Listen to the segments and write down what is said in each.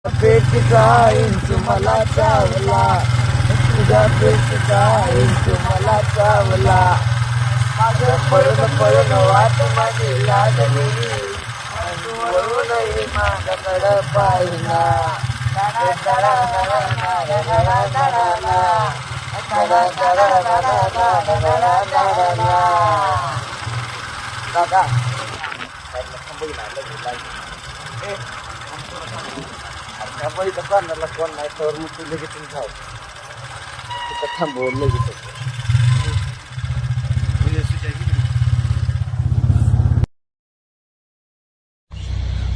पेटचा inch मला चावला, तुझ्या पेटचा inch मला चावला. माझं पळून पळून वाट माझी लागली, वळूनही माझ्याकडं पाहिना. दादा कॉर्नरला कोण नाही तर मग तू लगेच जाऊ तिथं थांबवून लगेच.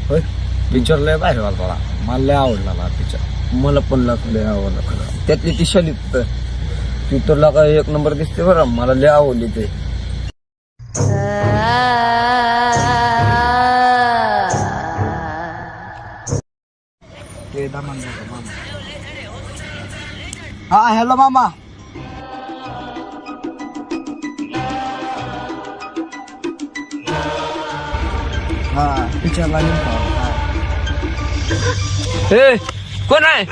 होय पिक्चर लय बाहेर वाला मला लय आवडला पिक्चर. मला पण लय आवडला खरं. त्यातली ती शलीत पिक्चरला काय एक नंबर दिसते बरं. मला लय आवडली ते. हा हॅलो मामा. हा पिक्चरला कोण आहे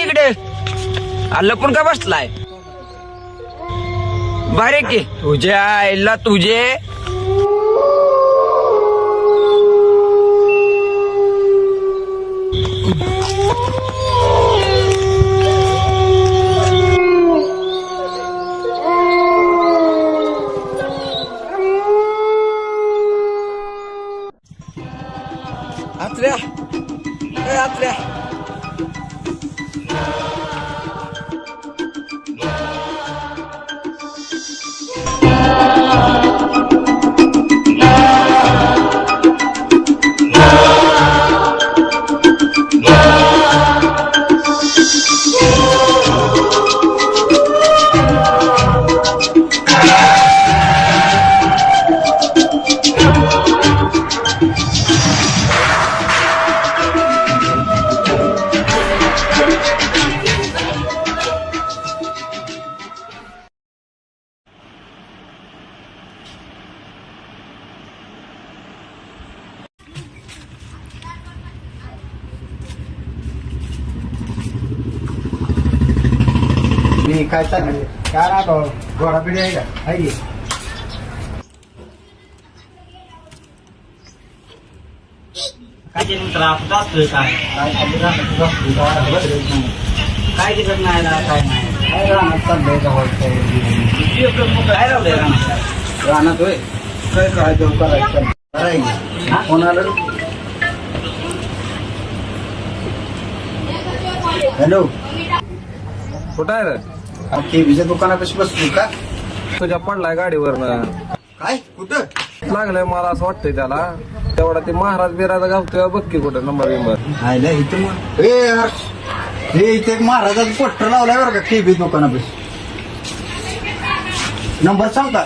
इकडे लपून का बसलाय? बारे की तुझ्या आईला तुझे आत्र्या आत्र्या काय चाललंय? काय राहतो घोडा पिढी आहे का? आहे की काय त्रास असतोय काय काय दिसत नाही काय नाही काय राहणार चाललंय काय लावलंय राहणार होय. काय काय देऊ करायचं कोणाला? हॅलो कुठं आहे रे? केबीच्या दुकानापाशी बसलो का? तुझ्या पडलाय गाडीवरनं. काय कुठं लागलंय मला असं वाटतंय त्याला. तेवढा ते महाराज बिराजा गावतोय बघ की कुठं नंबर बिंबर. आयला इथं मग हे इथे एक महाराजाचं पोस्टर लावलाय बरं का केबी दुकानापाशी. नंबर सांगता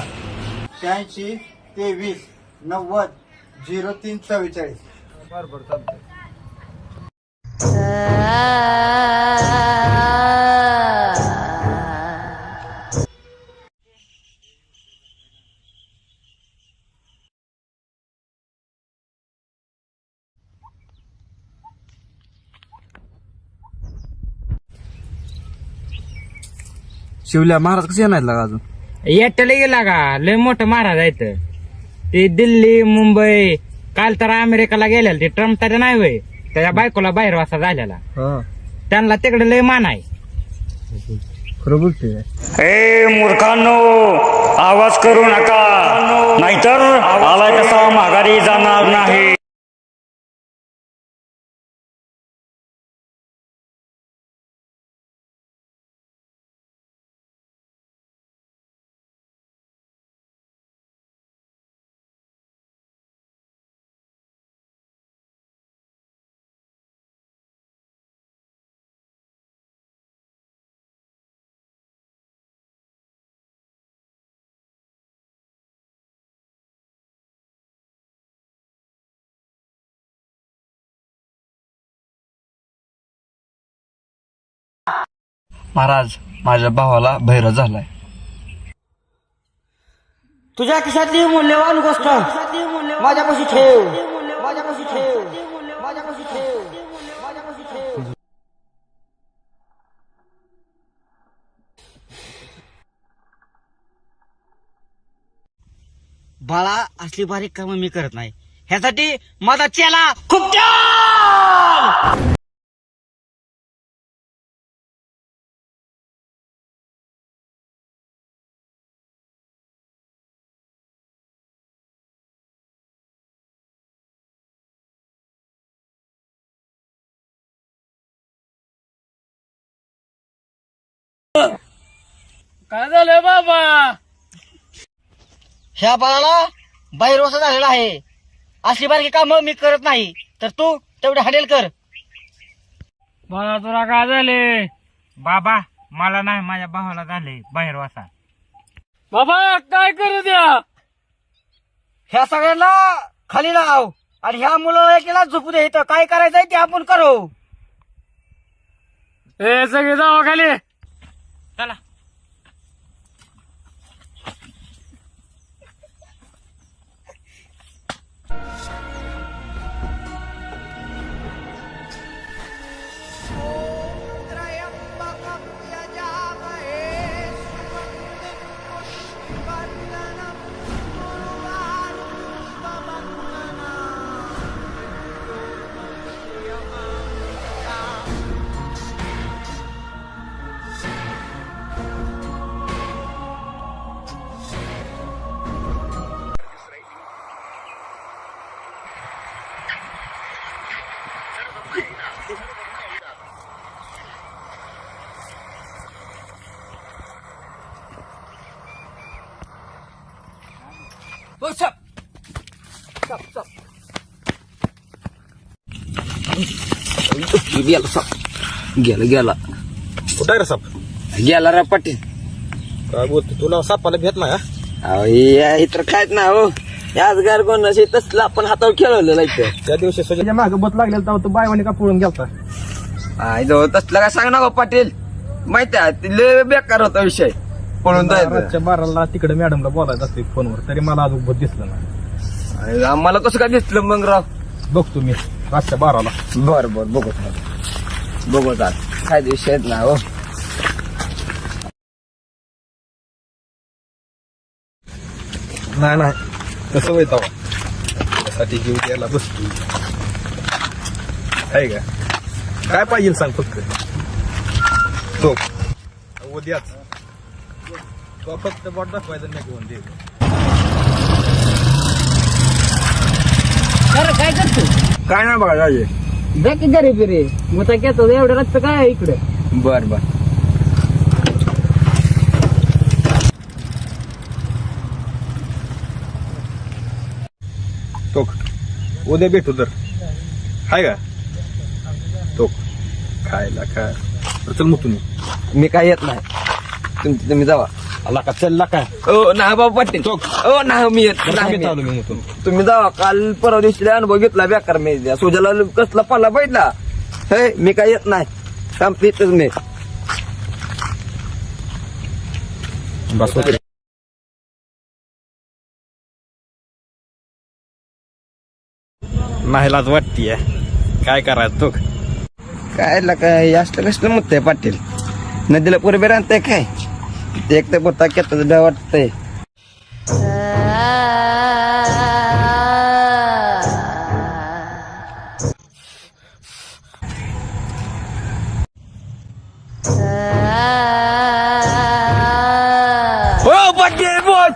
86 23 90 03 44. बरं बरं चालतंय. शिवल्या महाराज कसे येणार लागा अजून? येट्याला गेला का? लय मोठं महाराज आहेत ते. दिल्ली मुंबई काल तर अमेरिकेला गेलेला. ते ट्रम्प तर नाही होय, त्याच्या बायकोला बाहेर वासा झालेला. त्यांना तिकडे लय मान आहे. खरं बोलते. ए मूर्खांनो, आवाज करू नका, नाहीतर आला कसा माघारी जाणार नाही. महाराज माझ्या भावाला भैरा झालाय. तुझ्या खिशातली मूल्यवान गोष्ट माझ्यापाशी ठेव. माझ्यापाशी ठेव. बाळा असली बारीक कामं मी करत नाही ह्यासाठी माझा चेला खूप काय झालं बाबा? ह्या बाळाला बाहेर वसा झालेला आहे. असली बारकी कामं मी करत नाही तर तू तेवढे हँडल कर. बाळा तुला काय झाले? बाबा मला नाही, माझ्या भावाला झाले बाहेर वासा. बाबा काय करू द्या? ह्या सगळ्यांना खाली लाव आणि ह्या मुलाला एकेला झोपू दे. इथं काय करायचंय ते आपण करू. हे सगळे जावा खाली. चला. गेला कुठं रे साप? गेला रे पाटील. काय बोलतो तुला सापाला भेट नाही हा? अहो, हे तर कायच ना हो. याचगार कोण नसे तसलं आपण हातावर खेळवलेलं इथं. त्या दिवशी सगळ्या मागे बत लागलेला तेव्हा तू बायवानी का पळून गेलता? आय जो तसलं काय सांग ना पाटील. माहिती आहे ते लय बेकार होता विषय. पळून जायचं. रातच्या 12ला तिकडे मॅडमला बोलायचं असते फोनवर, तरी मला अजून बत दिसलं नाही. अरे, आम्हाला कसं काय दिसलं मग राव? बघतो मी रातच्या 12ला. बर बघत आज काय विषय ना हो. नाही कसं होईल तेव्हा? त्यासाठी जीव द्यायला बसतो. आहे का? काय पाहिजे सांग फक्त. तो उद्याच तो फक्त बॉट दाखवायचं नाही घेऊन दे. काय करतो? काय नाही बघा राजे. जा की घरी फिरे. मग घेतो एवढं रक्त काय आहे इकडे? बर तो उद्या भेटू तर हाय का? तो खायला काय चल मग तुम्ही. मी काय येत नाही. तुम्ही जावा. आला का? चल काय ओ ना बाबा पाटील. ओ ना मी येत नाही. चालू मी मग तुम्ही जावा. काल परवा दिवशी अनुभव घेतला बेकार मी. सुजाला कसला पाला बैठला. हे मी काय येत नाही. संपलीच मी. बस होते. नाही लाज वाटतीये. काय करायचं तो? काय असलं कसलं म्हणतंय पाटील. नदीला पूर्वी राहतंय काय ते एक तर बोलता घेत वाटतंय. हो पाटील बोल.